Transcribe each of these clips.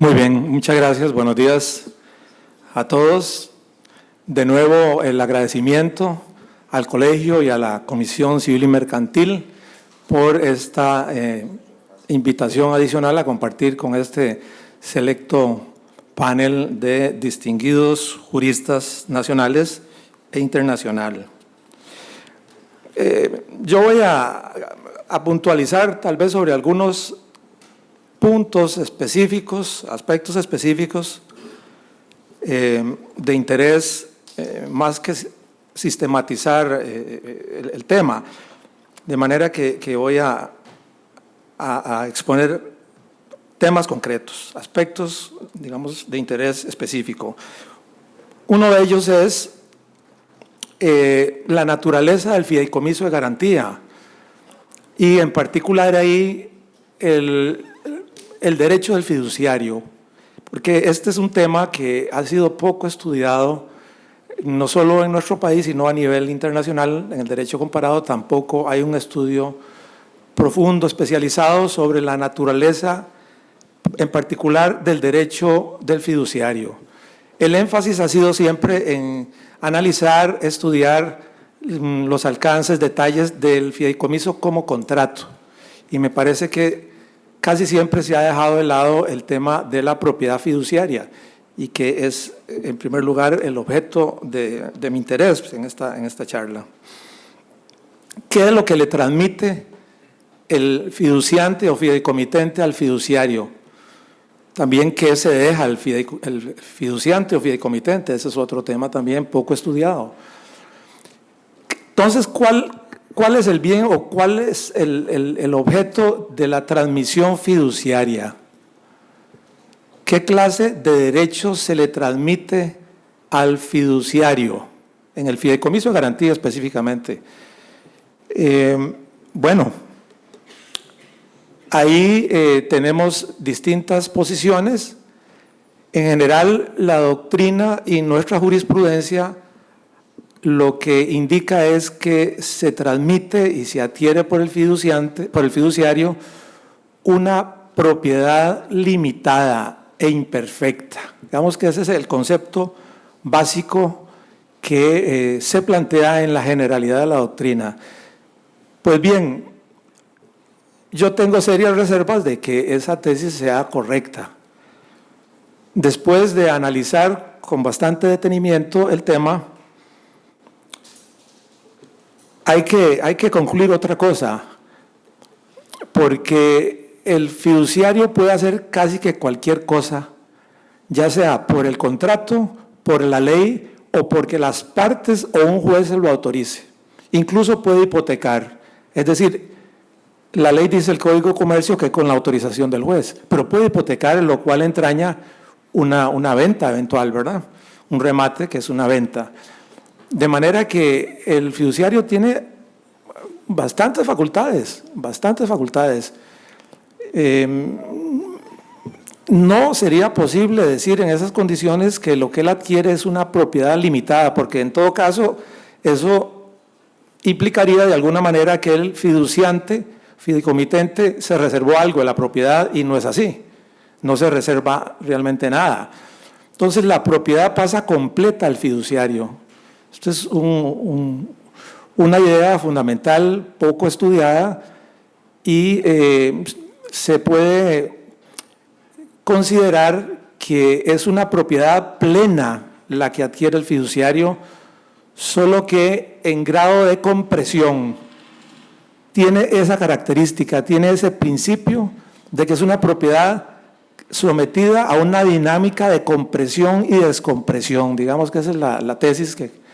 Muy bien, muchas gracias. Buenos días a todos. De nuevo, el agradecimiento al colegio y a la Comisión Civil y Mercantil por esta invitación adicional a compartir con este selecto panel de distinguidos juristas nacionales e internacionales. Yo voy a puntualizar tal vez sobre algunos puntos específicos, aspectos específicos de interés, más que sistematizar el tema, de manera que voy a exponer temas concretos, aspectos, digamos, de interés específico. Uno de ellos es la naturaleza del fideicomiso de garantía y en particular ahí el derecho del fiduciario, porque este es un tema que ha sido poco estudiado, no solo en nuestro país, sino a nivel internacional. En el derecho comparado tampoco hay un estudio profundo, especializado sobre la naturaleza, en particular del derecho del fiduciario. El énfasis ha sido siempre en analizar, estudiar los alcances, detalles del fideicomiso como contrato, y me parece que casi siempre se ha dejado de lado el tema de la propiedad fiduciaria y que es, en primer lugar, el objeto de mi interés en esta charla. ¿Qué es lo que le transmite el fiduciante o fideicomitente al fiduciario? También, ¿qué se deja el fiduciante o fideicomitente? Ese es otro tema también poco estudiado. Entonces, ¿cuál es el bien o cuál es el objeto de la transmisión fiduciaria? ¿Qué clase de derechos se le transmite al fiduciario? En el fideicomiso de garantía específicamente. Bueno, ahí tenemos distintas posiciones. En general, la doctrina y nuestra jurisprudencia lo que indica es que se transmite y se adquiere por el fiduciario una propiedad limitada e imperfecta. Digamos que ese es el concepto básico que se plantea en la generalidad de la doctrina. Pues bien, yo tengo serias reservas de que esa tesis sea correcta. Después de analizar con bastante detenimiento el tema, hay que concluir otra cosa, porque el fiduciario puede hacer casi que cualquier cosa, ya sea por el contrato, por la ley o porque las partes o un juez se lo autorice. Incluso puede hipotecar, es decir, la ley dice el Código de Comercio que con la autorización del juez, pero puede hipotecar, en lo cual entraña una venta eventual, ¿verdad? Un remate que es una venta. De manera que el fiduciario tiene bastantes facultades. No sería posible decir en esas condiciones que lo que él adquiere es una propiedad limitada, porque en todo caso eso implicaría de alguna manera que el fideicomitente se reservó algo de la propiedad, y no es así, no se reserva realmente nada. Entonces la propiedad pasa completa al fiduciario. Esto es una idea fundamental poco estudiada y se puede considerar que es una propiedad plena la que adquiere el fiduciario, solo que en grado de compresión. Tiene esa característica, tiene ese principio de que es una propiedad sometida a una dinámica de compresión y descompresión. Digamos que esa es la tesis que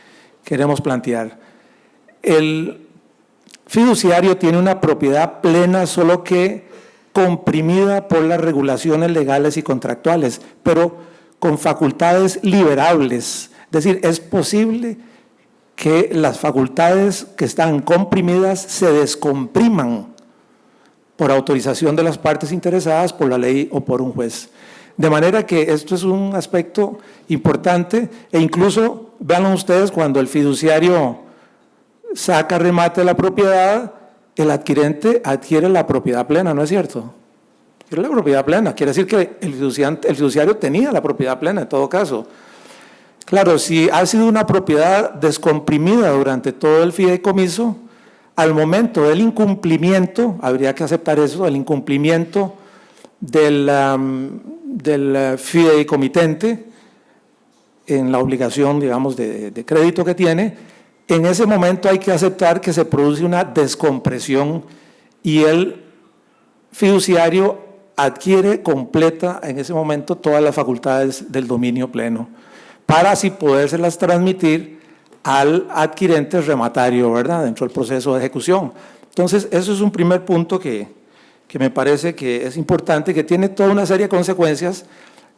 queremos plantear. El fiduciario tiene una propiedad plena, solo que comprimida por las regulaciones legales y contractuales, pero con facultades liberables. Es decir, es posible que las facultades que están comprimidas se descompriman por autorización de las partes interesadas, por la ley o por un juez. De manera que esto es un aspecto importante, e incluso, vean ustedes, cuando el fiduciario saca remate de la propiedad, el adquirente adquiere la propiedad plena, ¿no es cierto? Era la propiedad plena. Quiere decir que el fiduciario tenía la propiedad plena en todo caso. Claro, si ha sido una propiedad descomprimida durante todo el fideicomiso, al momento del incumplimiento, habría que aceptar eso, el incumplimiento del fideicomitente en la obligación, digamos, de crédito que tiene, en ese momento hay que aceptar que se produce una descompresión y el fiduciario adquiere completa en ese momento todas las facultades del dominio pleno, para así podérselas transmitir al adquirente rematario, ¿verdad?, dentro del proceso de ejecución. Entonces, eso es un primer punto que me parece que es importante, que tiene toda una serie de consecuencias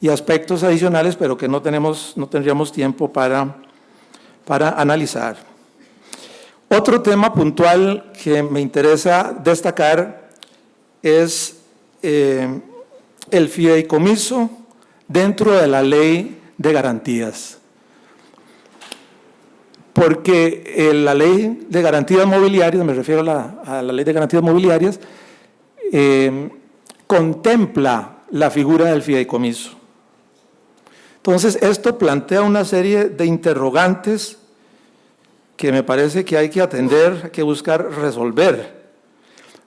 y aspectos adicionales, pero que no tendríamos tiempo para analizar. Otro tema puntual que me interesa destacar es el fideicomiso dentro de la ley de garantías. Porque la ley de garantías mobiliarias, me refiero a la ley de garantías mobiliarias, contempla la figura del fideicomiso. Entonces, esto plantea una serie de interrogantes que me parece que hay que atender, hay que buscar resolver,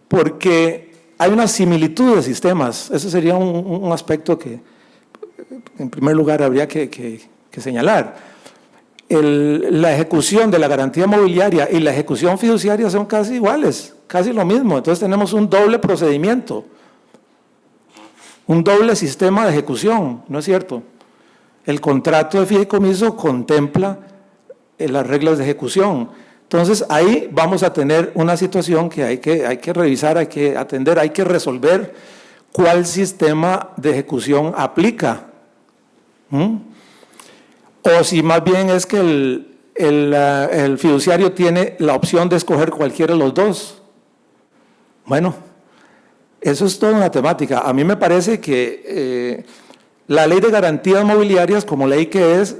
porque hay una similitud de sistemas. Ese sería un aspecto que, en primer lugar, habría que señalar. La ejecución de la garantía mobiliaria y la ejecución fiduciaria son casi iguales, casi lo mismo. Entonces tenemos un doble procedimiento, un doble sistema de ejecución, ¿no es cierto? El contrato de fideicomiso contempla las reglas de ejecución. Entonces ahí vamos a tener una situación que hay que revisar, hay que atender, hay que resolver cuál sistema de ejecución aplica. O si más bien es que el fiduciario tiene la opción de escoger cualquiera de los dos. Bueno, eso es toda una temática. A mí me parece que la ley de garantías mobiliarias, como ley que es,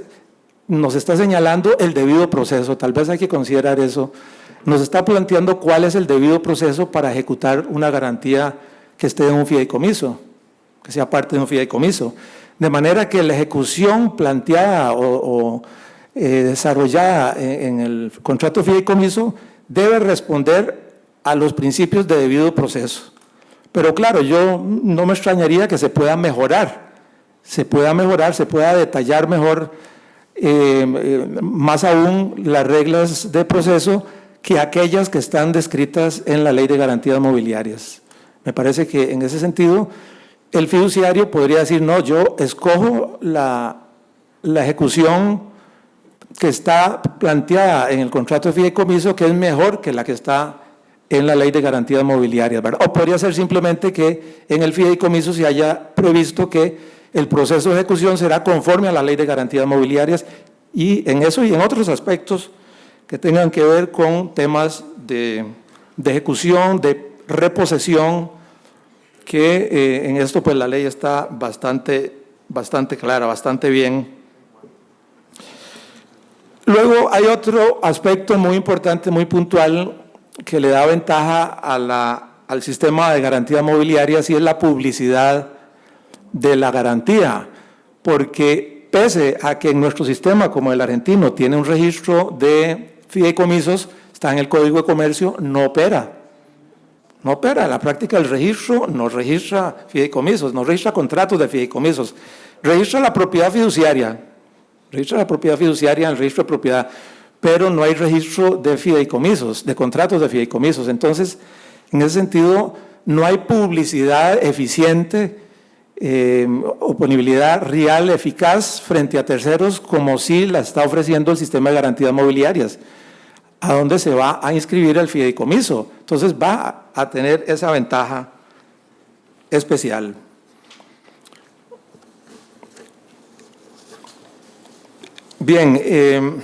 nos está señalando el debido proceso. Tal vez hay que considerar eso. Nos está planteando cuál es el debido proceso para ejecutar una garantía que esté en un fideicomiso, que sea parte de un fideicomiso. De manera que la ejecución planteada o desarrollada en el contrato de fideicomiso debe responder a los principios de debido proceso. Pero claro, yo no me extrañaría que se pueda mejorar, se pueda detallar mejor, más aún las reglas de proceso que aquellas que están descritas en la Ley de Garantías Mobiliarias. Me parece que en ese sentido el fiduciario podría decir, no, yo escojo la ejecución que está planteada en el contrato de fideicomiso, que es mejor que la que está en la Ley de Garantías Mobiliarias, ¿verdad? O podría ser simplemente que en el fideicomiso se haya previsto que el proceso de ejecución será conforme a la Ley de Garantías Mobiliarias, y en eso y en otros aspectos que tengan que ver con temas de ejecución, de reposesión, que en esto pues la ley está bastante clara, bastante bien. Luego hay otro aspecto muy importante, muy puntual, que le da ventaja al sistema de garantías mobiliarias, y es la publicidad de la garantía, porque pese a que en nuestro sistema, como el argentino, tiene un registro de fideicomisos, está en el Código de Comercio, no opera. No opera. En la práctica el registro no registra fideicomisos, no registra contratos de fideicomisos, registra la propiedad fiduciaria, registra la propiedad fiduciaria en el registro de propiedad, pero no hay registro de fideicomisos, de contratos de fideicomisos. Entonces, en ese sentido, no hay publicidad eficiente, oponibilidad real, eficaz frente a terceros, como sí la está ofreciendo el sistema de garantías mobiliarias, a donde se va a inscribir el fideicomiso. Entonces va a tener esa ventaja especial. Bien,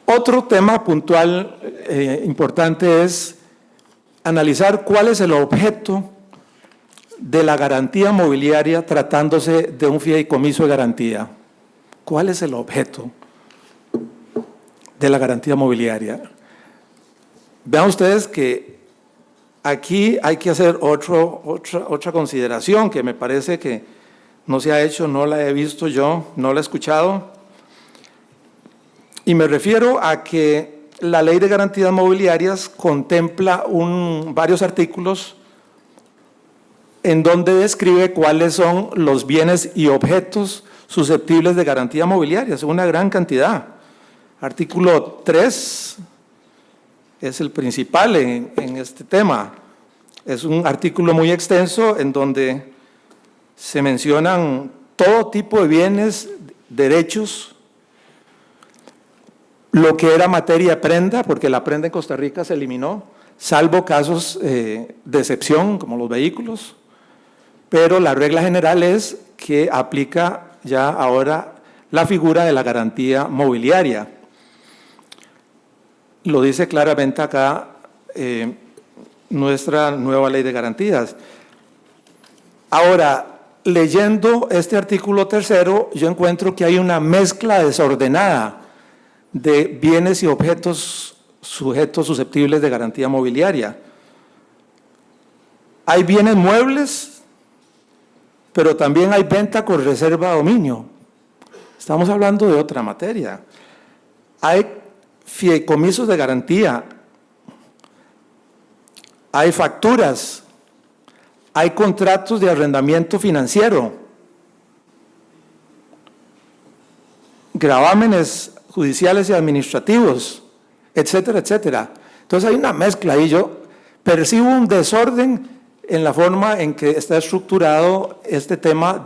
otro tema puntual importante es analizar cuál es el objeto de la garantía mobiliaria tratándose de un fideicomiso de garantía. ¿Cuál es el objeto de la garantía mobiliaria? Vean ustedes que aquí hay que hacer otra consideración que me parece que no se ha hecho, no la he visto yo, no la he escuchado. Y me refiero a que la Ley de Garantías Mobiliarias contempla varios artículos en donde describe cuáles son los bienes y objetos susceptibles de garantía mobiliaria. Es una gran cantidad. Artículo 3 es el principal en este tema. Es un artículo muy extenso en donde se mencionan todo tipo de bienes, derechos, lo que era materia prenda, porque la prenda en Costa Rica se eliminó, salvo casos de excepción, como los vehículos, pero la regla general es que aplica ya ahora la figura de la garantía mobiliaria. Lo dice claramente acá nuestra nueva ley de garantías. Ahora, leyendo este artículo 3º, yo encuentro que hay una mezcla desordenada de bienes y objetos sujetos susceptibles de garantía mobiliaria. Hay bienes muebles, pero también hay venta con reserva de dominio. Estamos hablando de otra materia. Hay fideicomisos de garantía, hay facturas, hay contratos de arrendamiento financiero, gravámenes judiciales y administrativos, etcétera, etcétera. Entonces hay una mezcla y yo percibo un desorden en la forma en que está estructurado este tema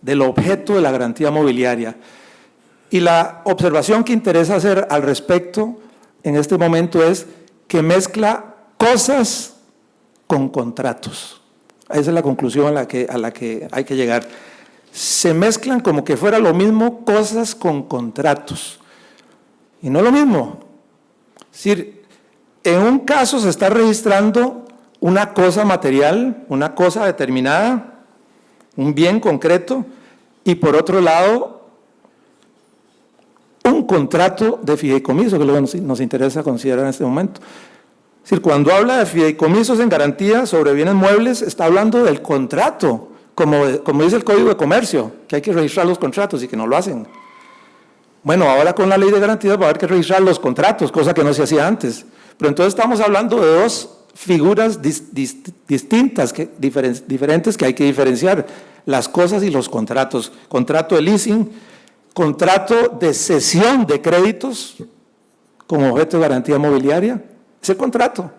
del objeto de la garantía mobiliaria. Y la observación que interesa hacer al respecto en este momento es que mezcla cosas con contratos. Esa es la conclusión a la que hay que llegar. Se mezclan como que fuera lo mismo cosas con contratos. Y no lo mismo. Es decir, en un caso se está registrando una cosa material, una cosa determinada, un bien concreto, y por otro lado, un contrato de fideicomiso, que es lo que nos interesa considerar en este momento. Es decir, cuando habla de fideicomisos en garantía sobre bienes muebles, está hablando del contrato, como dice el Código de Comercio, que hay que registrar los contratos y que no lo hacen. Bueno, ahora con la ley de garantías va a haber que registrar los contratos, cosa que no se hacía antes. Pero entonces estamos hablando de dos figuras distintas, diferentes, que hay que diferenciar, las cosas y los contratos. Contrato de leasing, contrato de cesión de créditos como objeto de garantía mobiliaria, es el contrato.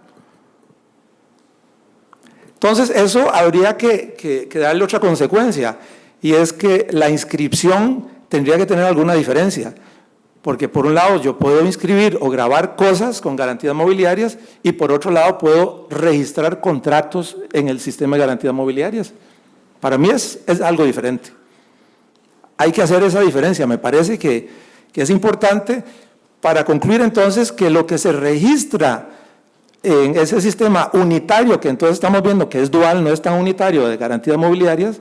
Entonces eso habría que darle otra consecuencia, y es que la inscripción tendría que tener alguna diferencia, porque por un lado yo puedo inscribir o grabar cosas con garantías mobiliarias y por otro lado puedo registrar contratos en el sistema de garantías mobiliarias. Para mí es algo diferente. Hay que hacer esa diferencia, me parece que es importante para concluir entonces que lo que se registra en ese sistema unitario, que entonces estamos viendo que es dual, no es tan unitario, de garantías mobiliarias,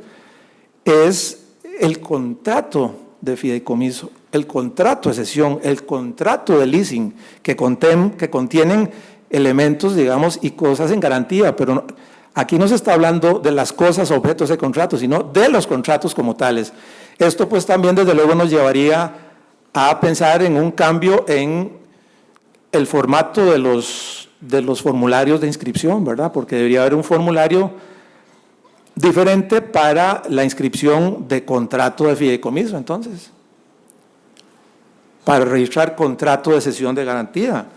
es el contrato de fideicomiso, el contrato de cesión, el contrato de leasing, que contienen elementos, digamos, y cosas en garantía, pero aquí no se está hablando de las cosas, objetos de contratos, sino de los contratos como tales. Esto pues también desde luego nos llevaría a pensar en un cambio en el formato de los formularios de inscripción, ¿verdad? Porque debería haber un formulario diferente para la inscripción de contrato de fideicomiso, entonces, para registrar contrato de cesión de garantía,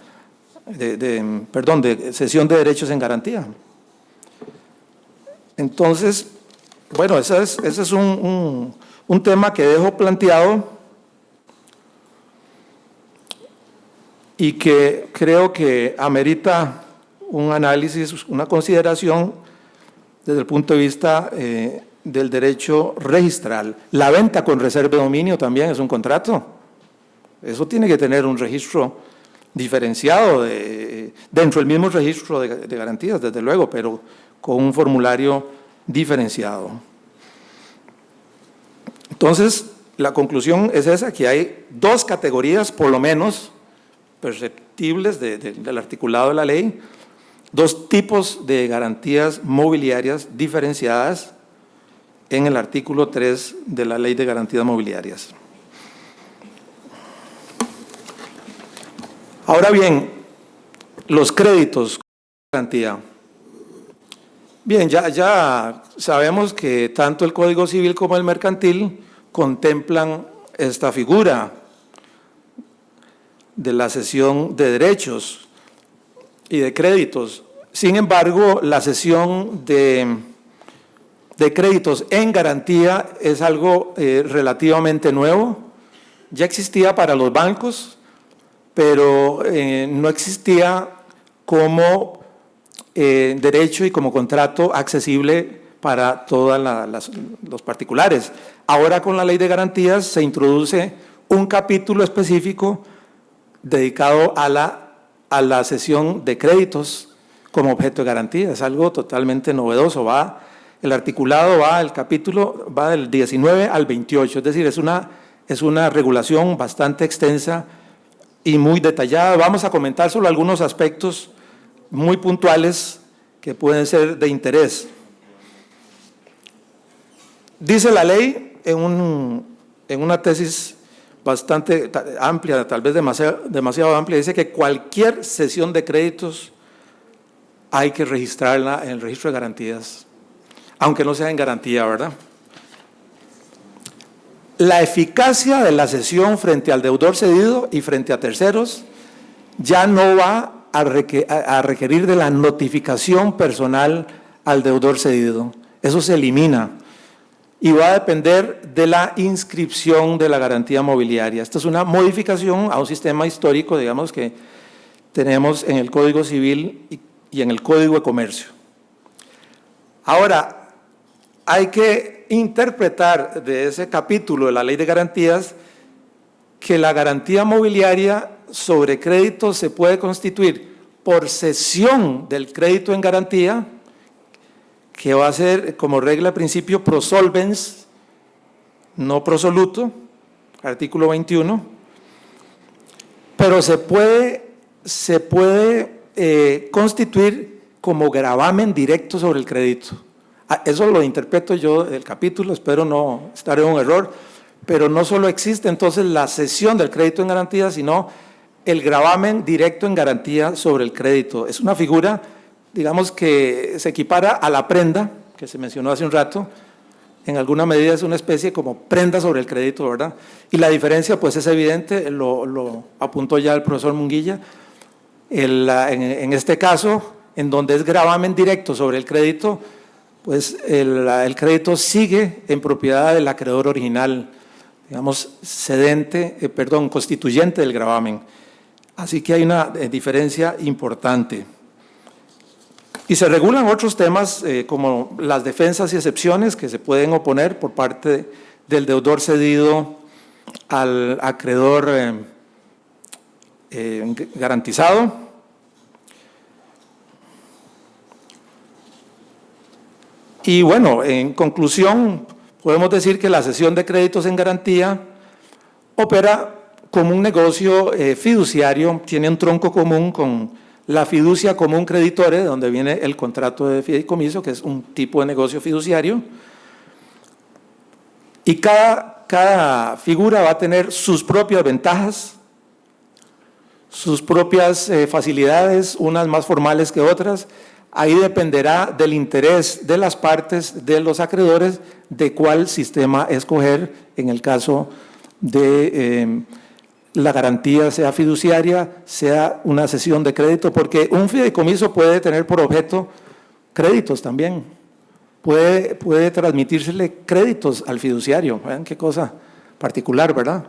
de cesión de derechos en garantía. Entonces, bueno, ese es un tema que dejo planteado y que creo que amerita un análisis, una consideración desde el punto de vista del derecho registral. La venta con reserva de dominio también es un contrato. Eso tiene que tener un registro diferenciado dentro del mismo registro de garantías, desde luego, pero con un formulario diferenciado. Entonces, la conclusión es esa, que hay dos categorías, por lo menos, perceptibles del articulado de la ley, dos tipos de garantías mobiliarias diferenciadas en el artículo 3 de la Ley de Garantías Mobiliarias. Ahora bien, los créditos con garantía. Bien, ya sabemos que tanto el Código Civil como el mercantil contemplan esta figura de la cesión de derechos y de créditos. Sin embargo, la cesión de créditos en garantía es algo relativamente nuevo. Ya existía para los bancos, pero no existía como derecho y como contrato accesible para todos los particulares. Ahora, con la Ley de Garantías se introduce un capítulo específico dedicado a la cesión de créditos como objeto de garantía. Es algo totalmente novedoso. El articulado el capítulo va del 19 al 28, es decir, es una regulación bastante extensa y muy detallada. Vamos a comentar solo algunos aspectos muy puntuales que pueden ser de interés. Dice la ley en una tesis bastante amplia, tal vez demasiado amplia, dice que cualquier cesión de créditos hay que registrarla en el registro de garantías, aunque no sea en garantía, ¿verdad? La eficacia de la cesión frente al deudor cedido y frente a terceros ya no va a requerir de la notificación personal al deudor cedido. Eso se elimina y va a depender de la inscripción de la garantía mobiliaria. Esta es una modificación a un sistema histórico, digamos, que tenemos en el Código Civil y en el Código de Comercio. Ahora, hay que interpretar de ese capítulo de la Ley de Garantías que la garantía mobiliaria sobre crédito se puede constituir por cesión del crédito en garantía, que va a ser como regla de principio pro solvens, no pro soluto, artículo 21, pero se puede constituir como gravamen directo sobre el crédito. Eso lo interpreto yo del capítulo, espero no estar en un error, pero no solo existe entonces la cesión del crédito en garantía, sino el gravamen directo en garantía sobre el crédito. Es una figura, digamos, que se equipara a la prenda, que se mencionó hace un rato. En alguna medida es una especie como prenda sobre el crédito, ¿verdad? Y la diferencia pues es evidente, lo apuntó ya el profesor Munguilla. En este caso, en donde es gravamen directo sobre el crédito, pues el crédito sigue en propiedad del acreedor original, digamos, constituyente del gravamen. Así que hay una diferencia importante. Y se regulan otros temas como las defensas y excepciones que se pueden oponer por parte del deudor cedido al acreedor garantizado. Y bueno, en conclusión, podemos decir que la cesión de créditos en garantía opera como un negocio fiduciario, tiene un tronco común con la fiducia común creditore, de donde viene el contrato de fideicomiso, que es un tipo de negocio fiduciario. Y cada figura va a tener sus propias ventajas, sus propias facilidades, unas más formales que otras. Ahí dependerá del interés de las partes, de los acreedores, de cuál sistema escoger en el caso de la garantía, sea fiduciaria, sea una cesión de crédito, porque un fideicomiso puede tener por objeto créditos también. Puede transmitírsele créditos al fiduciario. Vean qué cosa particular, ¿verdad?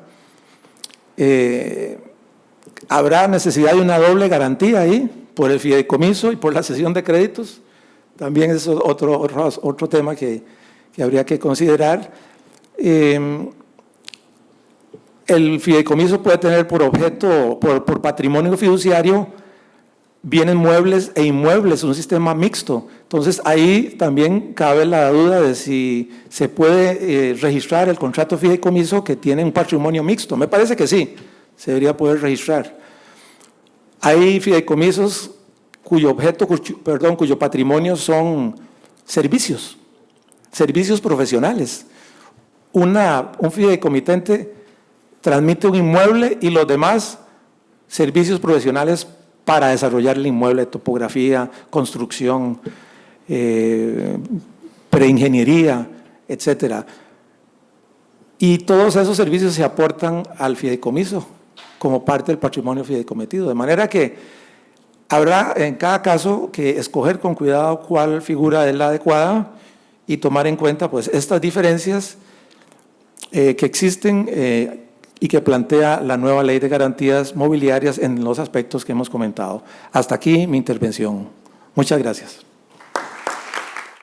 Habrá necesidad de una doble garantía ahí, por el fideicomiso y por la cesión de créditos. También es otro tema que habría que considerar. El fideicomiso puede tener por objeto, por patrimonio fiduciario, bienes muebles e inmuebles, un sistema mixto. Entonces, ahí también cabe la duda de si se puede registrar el contrato fideicomiso que tiene un patrimonio mixto. Me parece que sí, se debería poder registrar. Hay fideicomisos cuyo cuyo patrimonio son servicios profesionales. Un fideicomitente transmite un inmueble y los demás servicios profesionales para desarrollar el inmueble, topografía, construcción, preingeniería, etcétera. Y todos esos servicios se aportan al fideicomiso como parte del patrimonio fideicometido. De manera que habrá en cada caso que escoger con cuidado cuál figura es la adecuada y tomar en cuenta pues, estas diferencias que existen y que plantea la nueva Ley de Garantías Mobiliarias en los aspectos que hemos comentado. Hasta aquí mi intervención. Muchas gracias.